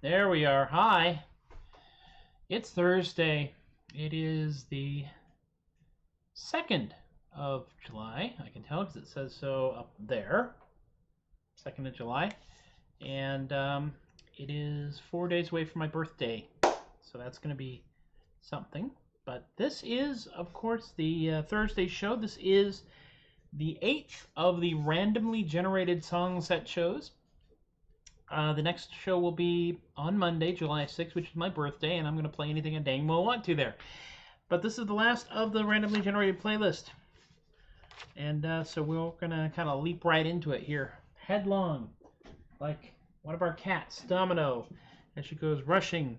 There we are. Hi. It's Thursday. It is the 2nd of July. I can tell because it says so up there. 2nd of July. And it is 4 days away from my birthday. So that's going to be something. But this is, of course, the Thursday show. This is the 8th of the randomly generated song set shows. The next show will be on Monday, July 6th, which is my birthday, and I'm going to play anything I dang well want to there. But this is the last of the randomly generated playlist. And so we're going to kind of leap right into it here. Headlong, like one of our cats, Domino, as she goes rushing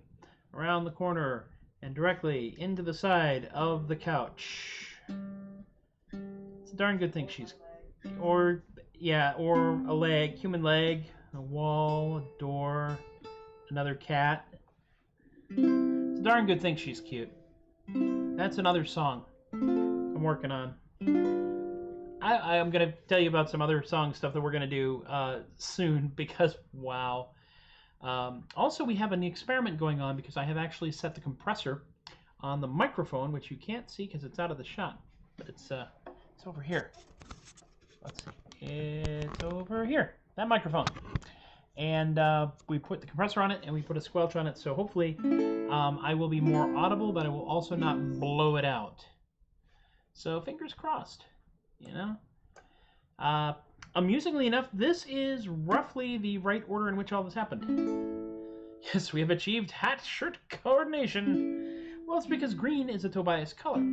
around the corner and directly into the side of the couch. It's a darn good thing she's... Or a leg, human leg, a wall, a door, another cat. It's a darn good thing she's cute. That's another song I'm working on. I'm going to tell you about some other song stuff that we're going to do soon because, wow. Also, we have an experiment going on because I have actually set the compressor on the microphone, which you can't see because it's out of the shot. But it's over here. Let's see. It's over here. That microphone. And we put the compressor on it and we put a squelch on it. So hopefully I will be more audible, but I will also not blow it out. So fingers crossed, you know. Amusingly enough, this is roughly the right order in which all this happened. Yes, we have achieved hat-shirt coordination. Well, it's because green is a Tobias color.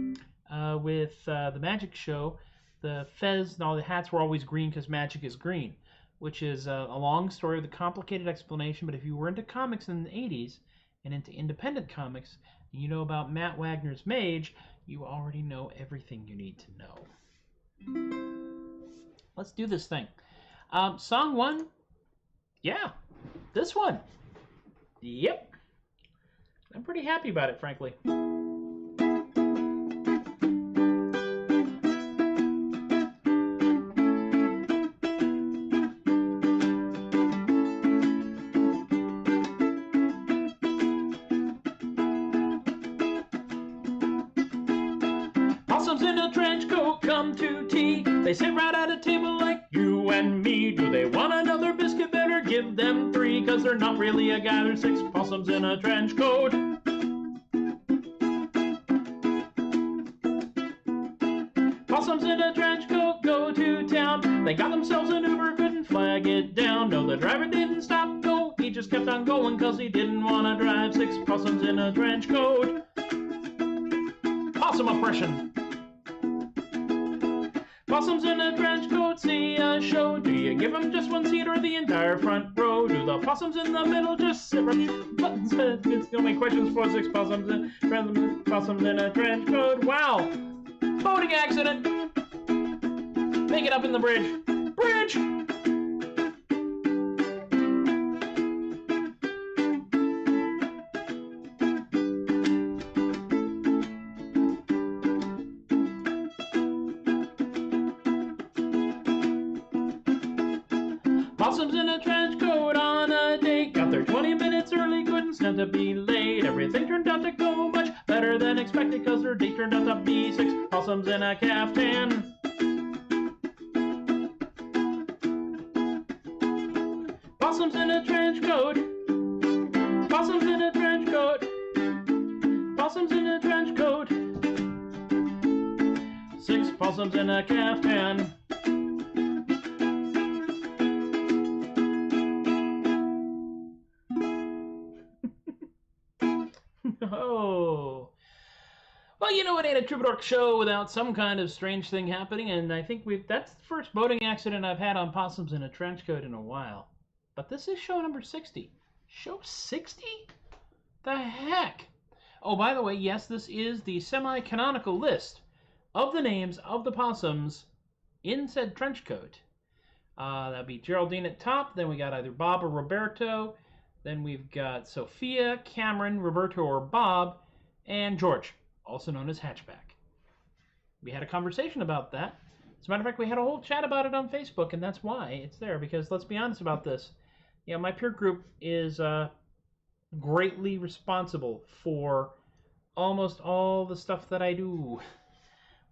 With the Magic Show, the fez and all the hats were always green because magic is green, which is a long story with a complicated explanation. But if you were into comics in the 80s and into independent comics, and you know about Matt Wagner's Mage, you already know everything you need to know. Let's do this thing. Song 1, yeah, this one. Yep. I'm pretty happy about it, frankly. Possums in a trench coat come to tea. They sit right at a table like you and me. Do they want another biscuit? Better give them 3, 'cause they're not really a guy. They're 6 possums in a trench coat. Possums in a trench coat go to town. They got themselves an Uber, couldn't flag it down. No, the driver didn't stop, no, he just kept on going 'cause he didn't want to drive. 6 possums in a trench coat. Possum oppression. Possums in a trench coat see a show. Do you give them just one seat or the entire front row? Do the possums in the middle just sit right buttons? It's the only questions for 6 possums in a trench coat. Wow! Boating accident! Make it up in the bridge. Bridge! Possums in a trench coat on a date. Got there 20 minutes early, couldn't stand to be late. Everything turned out to go much better than expected, 'cause their date turned out to be 6 possums in a caftan. Possums in a trench coat. Possums in a trench coat. Possums in a trench coat. 6 possums in a caftan. Oh. Well, you know, it ain't a Troubadork show without some kind of strange thing happening, and I think that's the first boating accident I've had on Possums in a trench coat in a while. But this is show number 60. Show 60? The heck? Oh, by the way, yes, this is the semi-canonical list of the names of the Possums in said trench coat. That'd be Geraldine at top, then we got either Bob or Roberto, then we've got Sophia, Cameron, Roberto or Bob, and George, also known as Hatchback. We had a conversation about that. As a matter of fact, we had a whole chat about it on Facebook, and that's why it's there, because let's be honest about this. Yeah, my peer group is greatly responsible for almost all the stuff that I do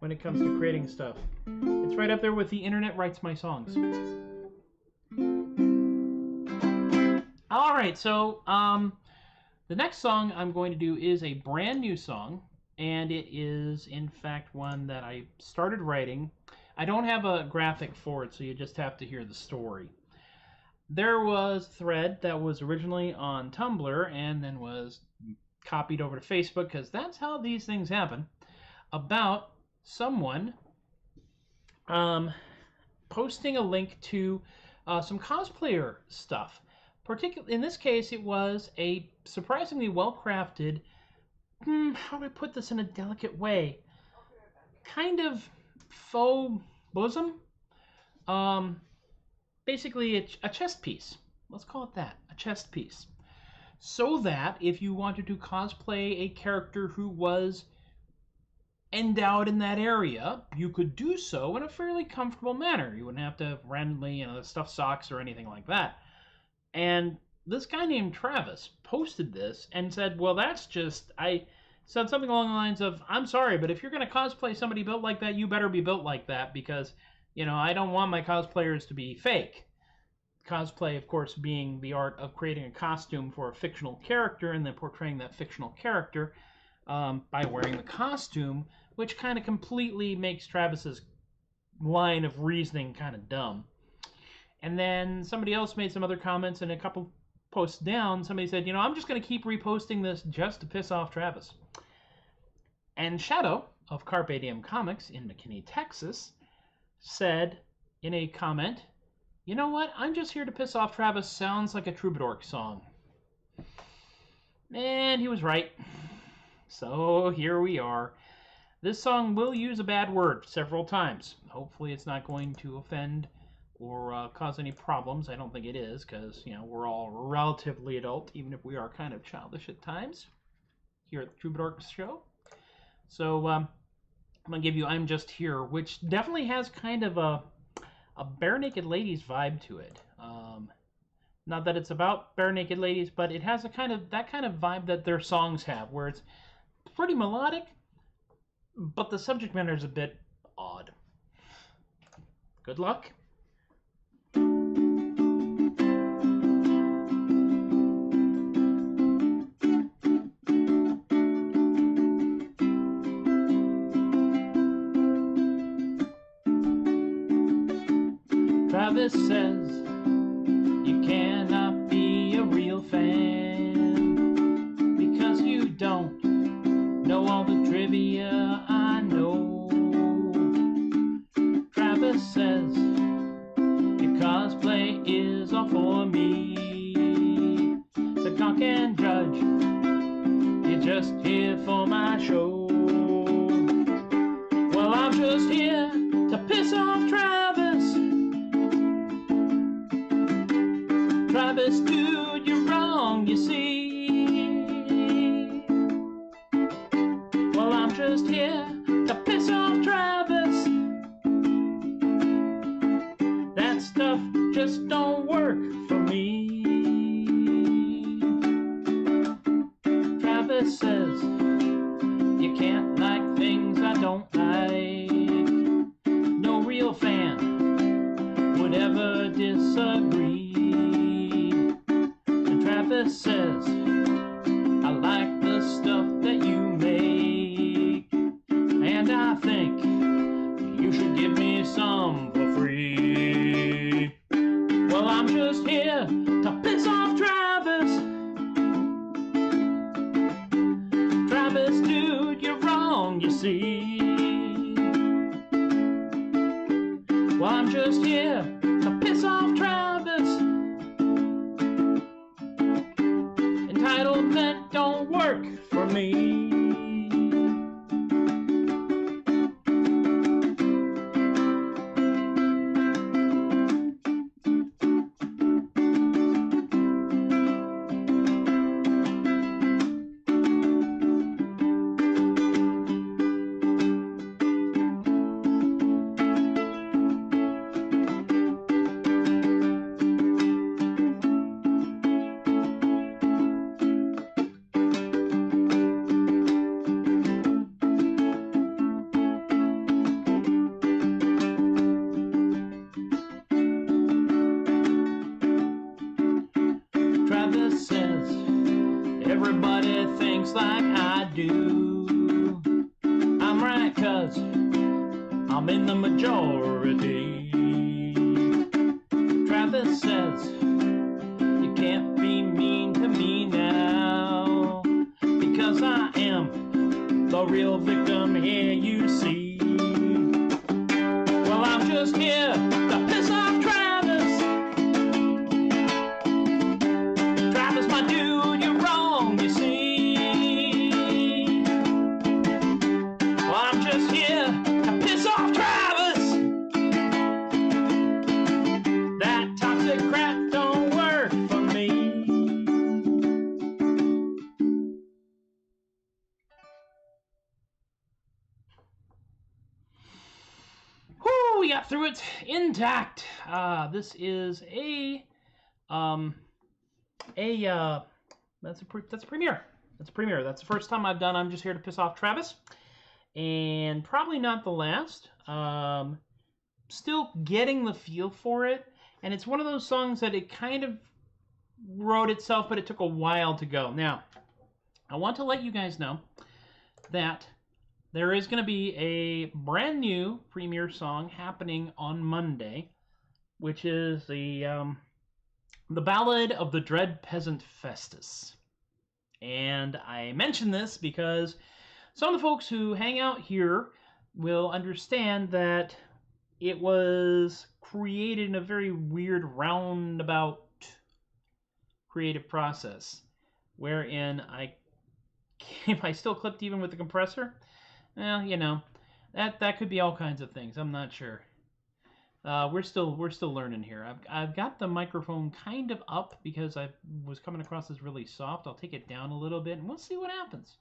when it comes to creating stuff. It's right up there with the internet writes my songs. All right, so the next song I'm going to do is a brand new song, and it is, in fact, one that I started writing. I don't have a graphic for it, so you just have to hear the story. There was a thread that was originally on Tumblr and then was copied over to Facebook, because that's how these things happen, about someone posting a link to some cosplayer stuff. Particularly, in this case, it was a surprisingly well-crafted, how do I put this in a delicate way, kind of faux bosom? Basically a chest piece. Let's call it that, a chest piece. So that if you wanted to cosplay a character who was endowed in that area, you could do so in a fairly comfortable manner. You wouldn't have to randomly, stuff socks or anything like that. And this guy named Travis posted this and said, well, that's just, I said something along the lines of, I'm sorry, but if you're going to cosplay somebody built like that, you better be built like that, because, I don't want my cosplayers to be fake. Cosplay, of course, being the art of creating a costume for a fictional character and then portraying that fictional character by wearing the costume, which kind of completely makes Travis's line of reasoning kind of dumb. And then somebody else made some other comments, and a couple posts down, somebody said, I'm just going to keep reposting this just to piss off Travis. And Shadow of Carpe Diem Comics in McKinney, Texas, said in a comment, you know what, I'm just here to piss off Travis, sounds like a Troubadork song. And he was right. So here we are. This song will use a bad word several times. Hopefully it's not going to offend or cause any problems. I don't think it is, because, we're all relatively adult, even if we are kind of childish at times here at the Troubadork show. So I'm going to give you I'm Just Here, which definitely has kind of a Bare Naked Ladies vibe to it. Not that it's about bare naked ladies, but it has that kind of vibe that their songs have, where it's pretty melodic, but the subject matter is a bit odd. Good luck. Travis says you cannot be a real fan because you don't know all the trivia I know. Travis says your cosplay is all for me. So conk and judge, you're just here for my show. Well, I'm just here to piss off Travis. Travis, dude, you're wrong, you see. Well, I'm just here to piss off Travis. That stuff just don't work for me. Travis says you can't like things I don't like. No real fan would ever disagree. Travis says, I like the stuff that you make, and I think you should give me some for free. Well, I'm just here to piss off Travis. see. Well, I'm just here to piss off Travis. Entitlement don't work for me. Travis says everybody thinks like I do. I'm right, 'cause I'm in the majority. Travis says you can't be mean to me now, because I am the real victim here, you see. Well, I'm just here to piss off Travis. Travis, my dude, you're wrong, you see. Well, I'm just here to piss off Travis. That toxic crap don't work for me. Whew, we got through it intact. This is that's a premiere. That's a premiere. That's the first time I've done I'm just here to piss off Travis, and probably not the last. Still getting the feel for it, and it's one of those songs that it kind of wrote itself, but it took a while to go. Now, I want to let you guys know that there is going to be a brand new premiere song happening on Monday, which is the Ballad of the Dread Peasant Festus. And I mention this because some of the folks who hang out here will understand that it was created in a very weird roundabout creative process, wherein I still clipped even with the compressor. Well, you know, that could be all kinds of things. I'm not sure. We're still learning here. I've got the microphone kind of up because I was coming across as really soft. I'll take it down a little bit and we'll see what happens.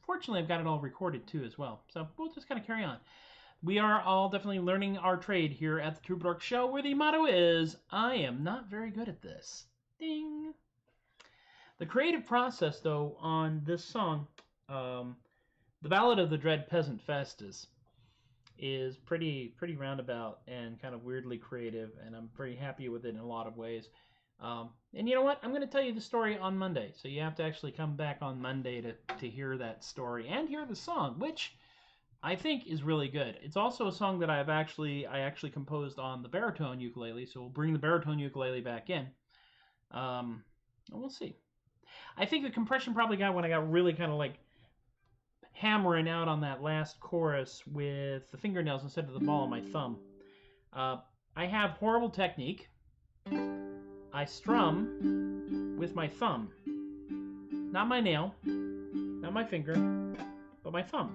Fortunately, I've got it all recorded too as well, so we'll just kind of carry on. We are all definitely learning our trade here at the Troubadork Show, where the motto is, I am not very good at this. Ding! The creative process, though, on this song, the Ballad of the Dread Peasant Festus, is pretty roundabout and kind of weirdly creative, and I'm pretty happy with it in a lot of ways. And you know what? I'm going to tell you the story on Monday, so you have to actually come back on Monday to hear that story and hear the song, which I think is really good. It's also a song that I actually composed on the baritone ukulele, so we'll bring the baritone ukulele back in. And we'll see. I think the compression probably got when I got really kind of like hammering out on that last chorus with the fingernails instead of the ball of my thumb. I have horrible technique. I strum with my thumb. Not my nail, not my finger, but my thumb.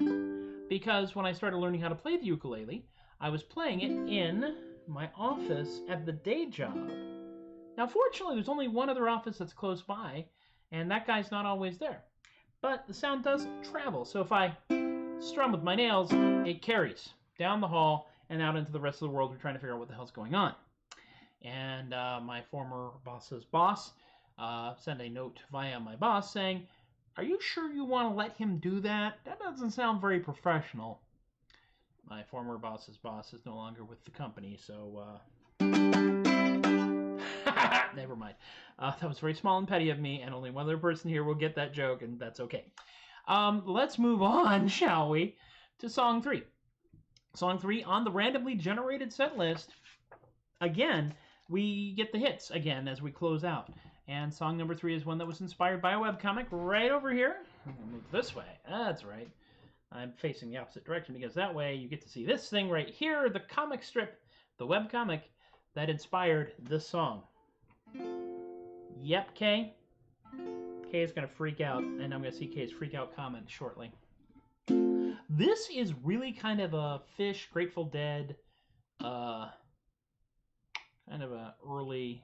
Because when I started learning how to play the ukulele, I was playing it in my office at the day job. Now, fortunately, there's only one other office that's close by, and that guy's not always there. But the sound does travel, so if I strum with my nails, it carries down the hall and out into the rest of the world. We're trying to figure out what the hell's going on. And my former boss's boss sent a note via my boss saying, "Are you sure you want to let him do that? That doesn't sound very professional." My former boss's boss is no longer with the company, so never mind. That was very small and petty of me, and only one other person here will get that joke, and that's okay. Let's move on, shall we, to Song 3. Song 3 on the randomly generated set list. Again, we get the hits again as we close out. And song number 3 is one that was inspired by a webcomic right over here. I'm going to move this way. That's right. I'm facing the opposite direction because that way you get to see this thing right here, the comic strip, the webcomic that inspired this song. Yep, Kay. Kay is going to freak out, and I'm going to see Kay's freak out comment shortly. This is really kind of a Fish, Grateful Dead, kind of a early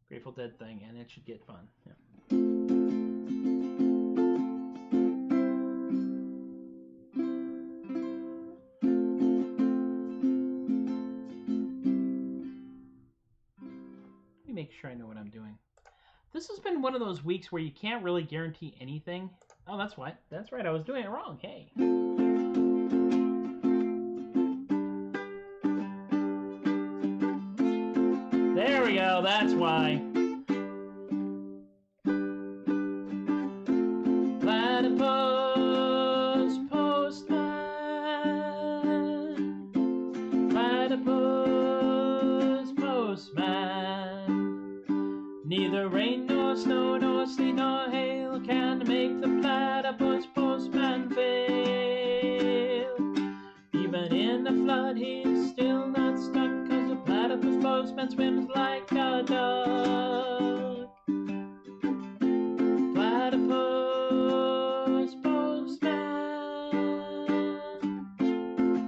Grateful Dead thing, and it should get fun. Yeah. Let me make sure I know what I'm doing. This has been one of those weeks where you can't really guarantee anything. Oh, that's why. That's right. I was doing it wrong. Hey. There we go. That's why. Platypus, postman. Platypus, postman. Neither rain nor snow nor sleet nor hail can make the platypus postman fail. Even in a flood he's still not stuck, 'cause the platypus postman swims like a duck. Platypus postman.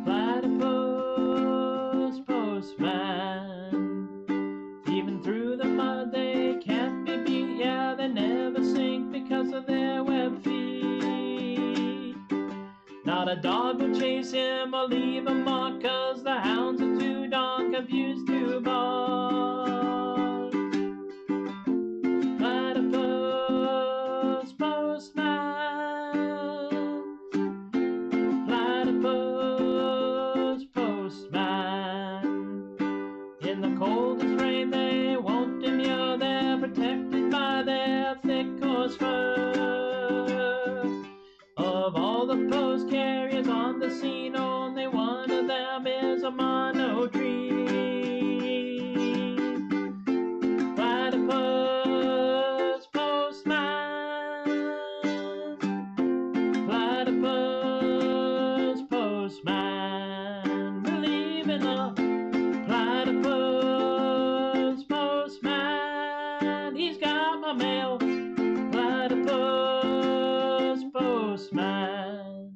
Platypus postman. Even through the mud they can't be beat, yeah, they never sink because of their web feet. Not a dog will chase him or leave a mark, 'cause the hounds are too dark, confused to bark. Platypus postman. Platypus postman. In the coldest rain they won't demur, they're protected by their thick coarse fur. Of all the post carriers on the scene, only one of them is a monotree. Platypus postman. Platypus postman. Believe in the platypus postman. He's got my mail. Platypus postman.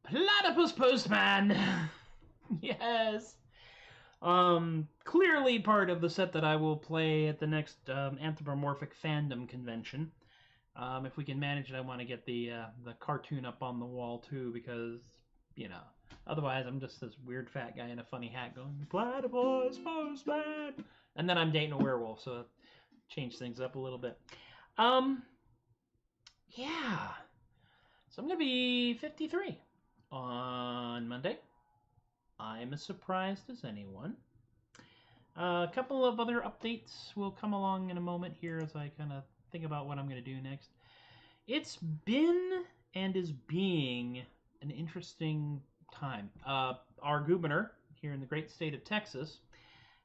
Platypus postman. Yes. Clearly part of the set that I will play at the next anthropomorphic fandom convention. If we can manage it, I want to get the cartoon up on the wall too, because, you know, otherwise I'm just this weird fat guy in a funny hat going, Platypus postman, and then I'm dating a werewolf, so change things up a little bit. Yeah. So I'm gonna be 53 on Monday. I'm as surprised as anyone. A couple of other updates will come along in a moment here as I kind of think about what I'm going to do next. It's been and is being an interesting time. Our governor here in the great state of Texas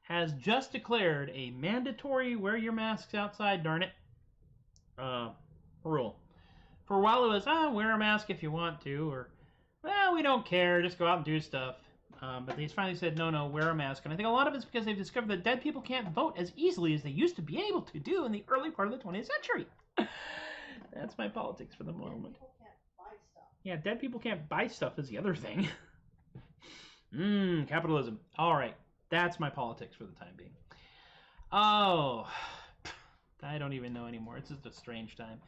has just declared a mandatory wear your masks outside, darn it, rule. For a while it was, wear a mask if you want to, or, well, we don't care, just go out and do stuff. But they finally said, no, wear a mask. And I think a lot of it's because they've discovered that dead people can't vote as easily as they used to be able to do in the early part of the 20th century. That's my politics for the moment. Dead people can't buy stuff. Yeah, dead people can't buy stuff is the other thing. Capitalism. All right, that's my politics for the time being. Oh, I don't even know anymore. It's just a strange time.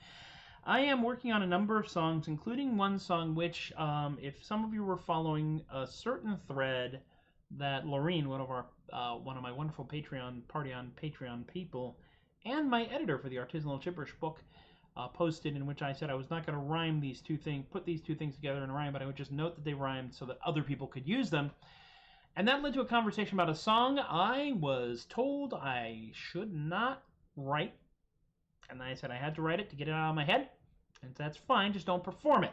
I am working on a number of songs, including one song which, if some of you were following a certain thread that Laureen, one of my wonderful Patreon people, and my editor for the Artisanal Chipperish book, posted, in which I said I was not going to rhyme these two things, put these two things together in a rhyme, but I would just note that they rhymed so that other people could use them. And that led to a conversation about a song I was told I should not write. And I said I had to write it to get it out of my head. And that's fine, just don't perform it.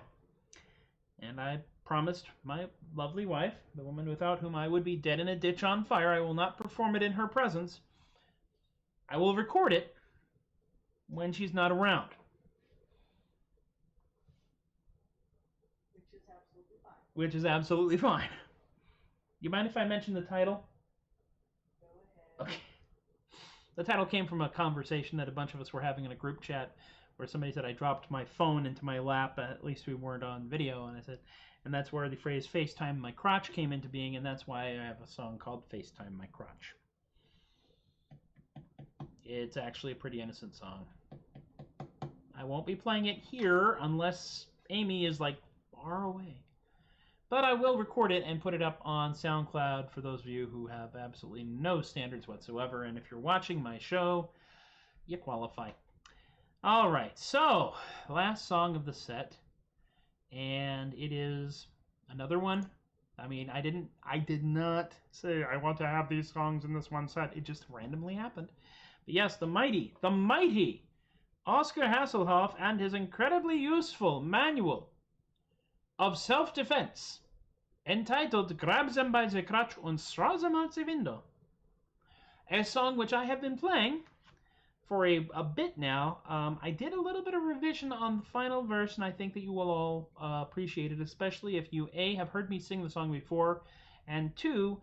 And I promised my lovely wife, the woman without whom I would be dead in a ditch on fire, I will not perform it in her presence. I will record it when she's not around. Which is absolutely fine. Which is absolutely fine. You mind if I mention the title? Go ahead. Okay. The title came from a conversation that a bunch of us were having in a group chat where somebody said I dropped my phone into my lap, at least we weren't on video, and I said, and that's where the phrase FaceTime my crotch came into being, and that's why I have a song called FaceTime my crotch. It's actually a pretty innocent song. I won't be playing it here unless Amy is like far away. But I will record it and put it up on SoundCloud for those of you who have absolutely no standards whatsoever. And if you're watching my show, you qualify. All right, so last song of the set, and it is another one. I mean, I did not say I want to have these songs in this one set. It just randomly happened. But yes, the mighty Oscar Hasselhoff and his incredibly useful manual of self-defense, entitled Grab Them by the Crotch und Throw Them Out the Window. A song which I have been playing for a bit now. I did a little bit of revision on the final verse, and I think that you will all appreciate it, especially if you, A, have heard me sing the song before, and 2,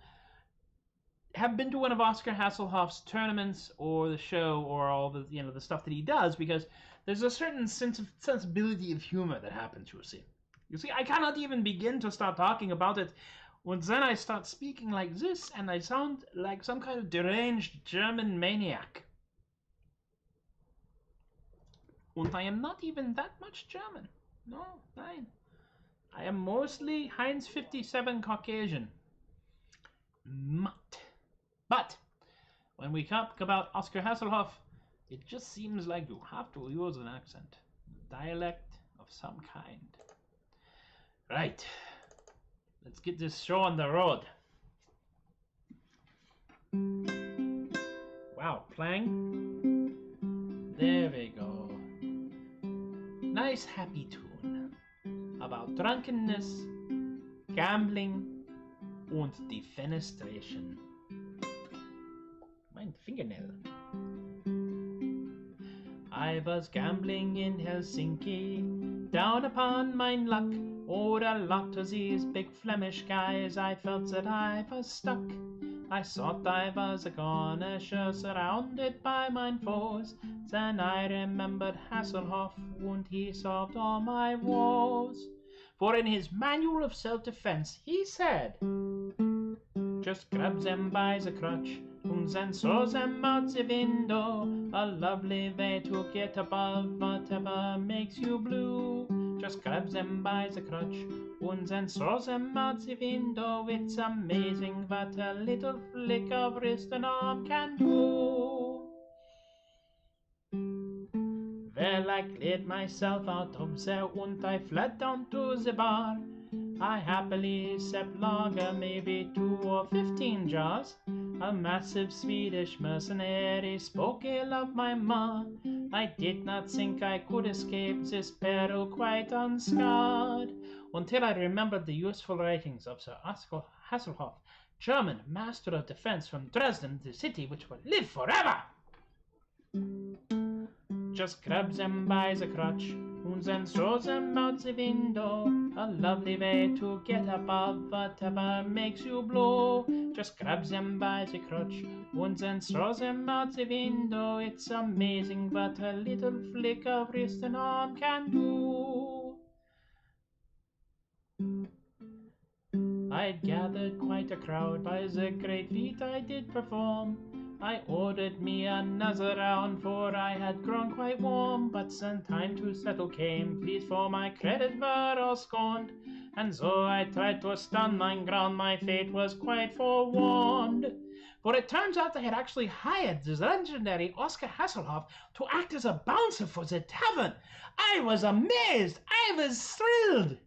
have been to one of Oscar Hasselhoff's tournaments or the show or all the the stuff that he does, because there's a certain sensibility of humor that happens, you see. You see, I cannot even begin to start talking about it when then I start speaking like this and I sound like some kind of deranged German maniac. And I am not even that much German. No, nein. I am mostly Heinz 57 Caucasian. But when we talk about Oscar Hasselhoff, it just seems like you have to use an accent, dialect of some kind. Right, let's get this show on the road. Wow, playing. There we go. Nice happy tune about drunkenness, gambling, und defenestration. Mein Fingernail. I was gambling in Helsinki, down upon mine luck. Or a lot of these big Flemish guys, I felt that I was stuck. I thought I was a goner, sure surrounded by mine foes. Then I remembered Hasselhoff, and he solved all my woes. For in his manual of self-defense, he said, just grab them by the crotch, and then throw them out the window. A lovely way to get above whatever makes you blue. Just grab them by the crotch, and then throw them out the window. It's amazing what a little flick of wrist and arm can do. Well, I cleared myself out of there, and I fled down to the bar. I happily sipped lager, maybe 2 or 15 jars. A massive Swedish mercenary spoke ill of my ma. I did not think I could escape this peril quite unscarred, until I remembered the useful writings of Sir Oscar Hasselhoff, German master of defense from Dresden, the city which will live forever. Just grab them by the crotch, and then throw them out the window. A lovely way to get above whatever makes you blow. Just grab them by the crotch, and then throw them out the window. It's amazing what a little flick of wrist and arm can do. I'd gathered quite a crowd by the great feat I did perform. I ordered me another round, for I had grown quite warm. But then time to settle came, pleas for my credit were all scorned. And though I tried to stand my ground, my fate was quite forewarned. For it turns out they had actually hired the legendary Oscar Hasselhoff to act as a bouncer for the tavern. I was amazed, I was thrilled.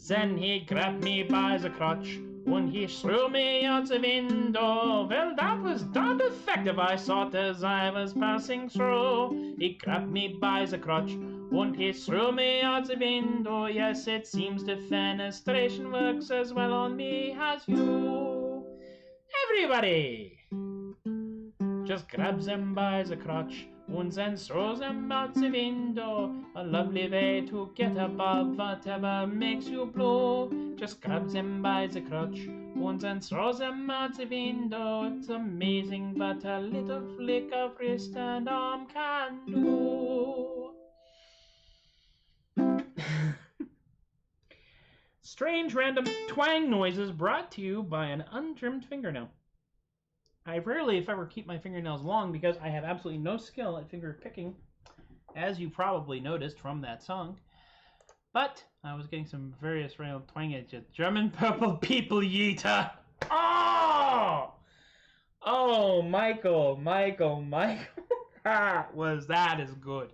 Then he grabbed me by the crotch, and he threw me out the window. Well, that was darn effective, I thought, as I was passing through. He grabbed me by the crotch, Und he threw me out the window. Yes, it seems defenestration works as well on me as you. Everybody just grabs him by the crotch and then throws him out the window. A lovely way to get above whatever makes you blue. Just grabs him by the crotch and then throws him out the window. It's amazing what a little flick of wrist and arm can do. Strange random twang noises brought to you by an untrimmed fingernail. I rarely, if ever, keep my fingernails long because I have absolutely no skill at finger picking, as you probably noticed from that song. But I was getting some various random twang edges. German purple people yeeter. Oh! Oh, Michael. That is good.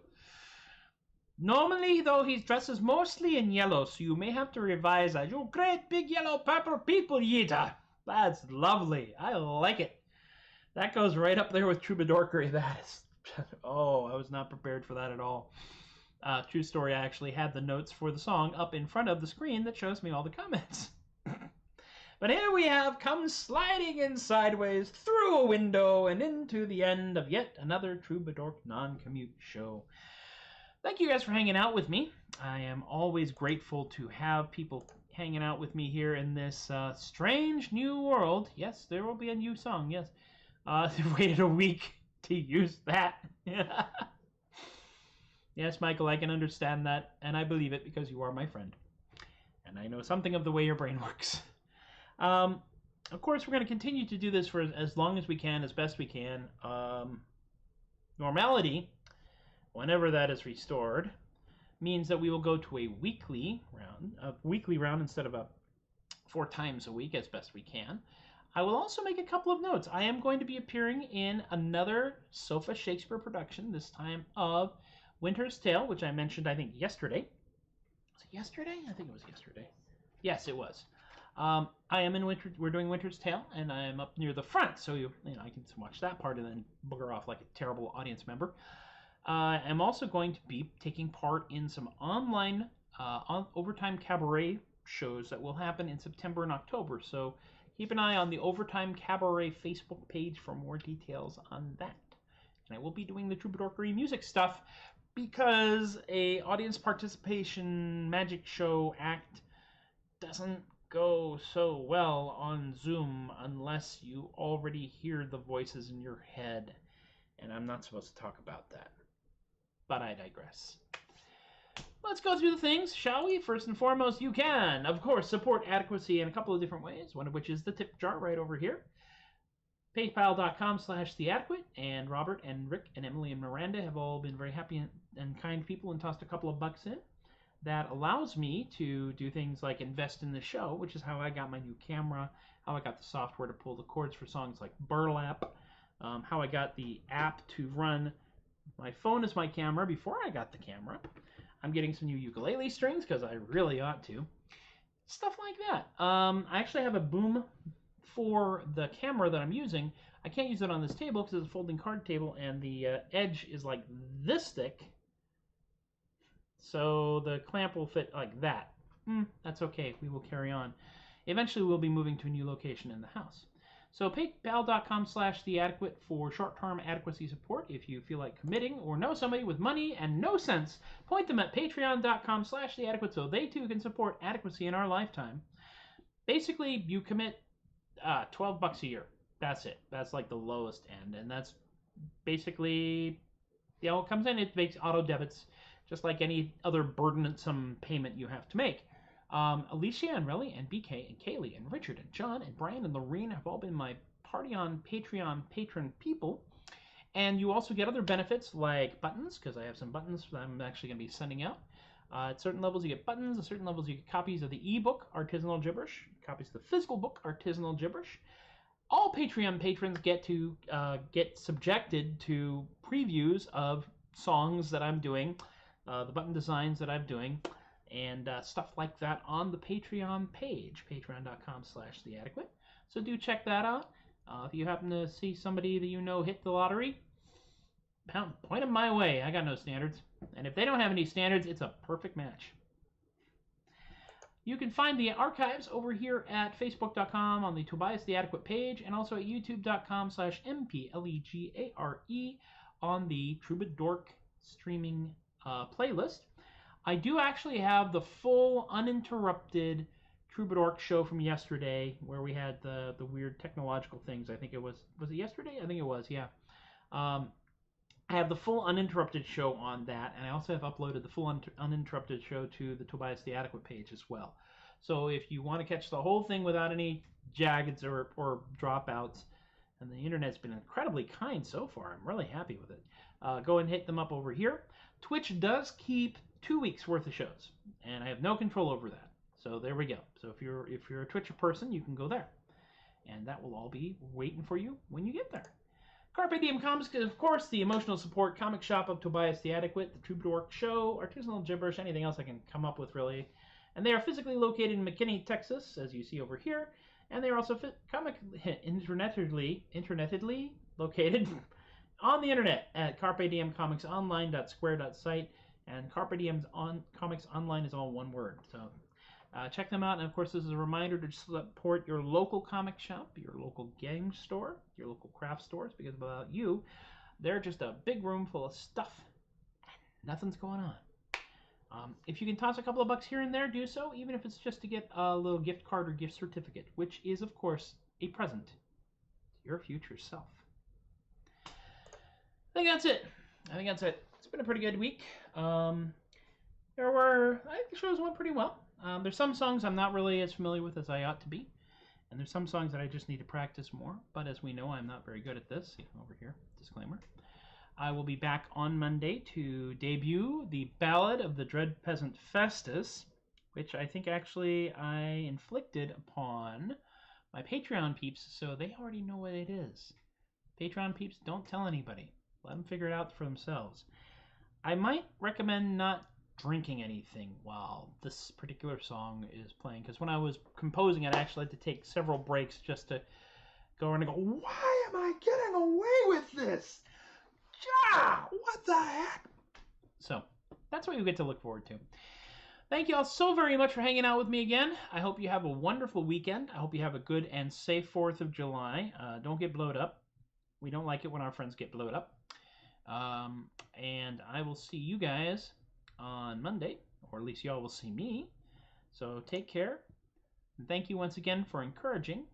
Normally, though, he dresses mostly in yellow, so you may have to revise that. You great big yellow purple people yeeter. That's lovely. I like it. That goes right up there with Troubadorkery. That is... Oh, I was not prepared for that at all. True story, I actually had the notes for the song up in front of the screen that shows me all the comments. But here we have come sliding in sideways through a window and into the end of yet another Troubadork non-commute show. Thank you guys for hanging out with me. I am always grateful to have people hanging out with me here in this strange new world. Yes, there will be a new song, yes. They waited a week to use that. Yes, Michael, I can understand that, and I believe it because you are my friend. And I know something of the way your brain works. Of course, we're going to continue to do this for as long as we can, as best we can. Normality, whenever that is restored, means that we will go to a weekly round instead of 4 times a week as best we can. I will also make a couple of notes. I am going to be appearing in another Sofa Shakespeare production, this time of Winter's Tale, which I mentioned, I think, yesterday. Was it yesterday? I think it was yesterday. Yes, it was. I am in we're doing Winter's Tale, and I am up near the front, so I can watch that part and then booger off like a terrible audience member. I'm also going to be taking part in some online overtime cabaret shows that will happen in September and October, so keep an eye on the Overtime Cabaret Facebook page for more details on that. And I will be doing the Troubadorkery music stuff because a audience participation magic show act doesn't go so well on Zoom unless you already hear the voices in your head. And I'm not supposed to talk about that. But I digress. Let's go through the things, shall we? First and foremost, you can, of course, support Adequacy in a couple of different ways, one of which is the tip jar right over here. PayPal.com/theadequate, and Robert and Rick and Emily and Miranda have all been very happy and kind people and tossed a couple of bucks in. That allows me to do things like invest in the show, which is how I got my new camera, how I got the software to pull the chords for songs like Burlap, how I got the app to run my phone as my camera before I got the camera. I'm getting some new ukulele strings because I really ought to. Stuff like that. I actually have a boom for the camera that I'm using. I can't use it on this table because it's a folding card table and the edge is like this thick. So the clamp will fit like that. That's okay. We will carry on. Eventually we'll be moving to a new location in the house. So paypal.com/theadequate for short-term adequacy support. If you feel like committing or know somebody with money and no sense, point them at patreon.com/theadequate so they too can support adequacy in our lifetime. Basically, you commit $12 a year. That's it. That's like the lowest end. And that's basically, it comes in, it makes auto debits just like any other burdensome payment you have to make. Alicia and Relly and BK and Kaylee and Richard and John and Brian and Lorene have all been my Party on Patreon patron people. And you also get other benefits like buttons, because I have some buttons that I'm actually going to be sending out. At certain levels you get buttons, at certain levels you get copies of the ebook, Artisanal Gibberish, copies of the physical book, Artisanal Gibberish. All Patreon patrons get to get subjected to previews of songs that I'm doing, the button designs that I'm doing, and stuff like that on the Patreon page, patreon.com/theadequate. So do check that out. If you happen to see somebody that you know hit the lottery, point them my way. I got no standards. And if they don't have any standards, it's a perfect match. You can find the archives over here at facebook.com on the Tobias the Adequate page, and also at youtube.com/mplegare on the Troubadork streaming playlist. I do actually have the full uninterrupted Troubadork show from yesterday, where we had the weird technological things. I think it was it yesterday? I think it was, yeah. I have the full uninterrupted show on that, and I also have uploaded the full uninterrupted show to the Tobias the Adequate page as well. So if you want to catch the whole thing without any jaggeds or dropouts, and the internet's been incredibly kind so far, I'm really happy with it. Go and hit them up over here. Twitch does keep 2 weeks worth of shows, and I have no control over that. So there we go. So if you're a Twitcher person, you can go there, and that will all be waiting for you when you get there. Carpe Diem Comics, of course, the emotional support comic shop of Tobias the Adequate, the Troubadork Show, artisanal gibberish, anything else I can come up with, really. And they are physically located in McKinney, Texas, as you see over here. And they are also internetedly located on the internet at carpediemcomicsonline.square.site. And Carpe Diem Comics Online is all one word. So check them out. And, of course, this is a reminder to support your local comic shop, your local game store, your local craft stores, because without you, they're just a big room full of stuff and nothing's going on. If you can toss a couple of bucks here and there, do so, even if it's just to get a little gift card or gift certificate, which is, of course, a present to your future self. I think that's it. It's been a pretty good week. I think the shows went pretty well. There's some songs I'm not really as familiar with as I ought to be, and there's some songs that I just need to practice more, but as we know, I'm not very good at this. See, over here, disclaimer. I will be back on Monday to debut the Ballad of the Dread Peasant Festus, which I think actually I inflicted upon my Patreon peeps, so they already know what it is. Patreon peeps, don't tell anybody. Let them figure it out for themselves. I might recommend not drinking anything while this particular song is playing, because when I was composing it, I actually had to take several breaks just to go around and go, why am I getting away with this? What the heck? So, that's what you get to look forward to. Thank you all so very much for hanging out with me again. I hope you have a wonderful weekend. I hope you have a good and safe 4th of July. Don't get blowed up. We don't like it when our friends get blowed up. And I will see you guys on Monday, or at least y'all will see me. So take care. And thank you once again for encouraging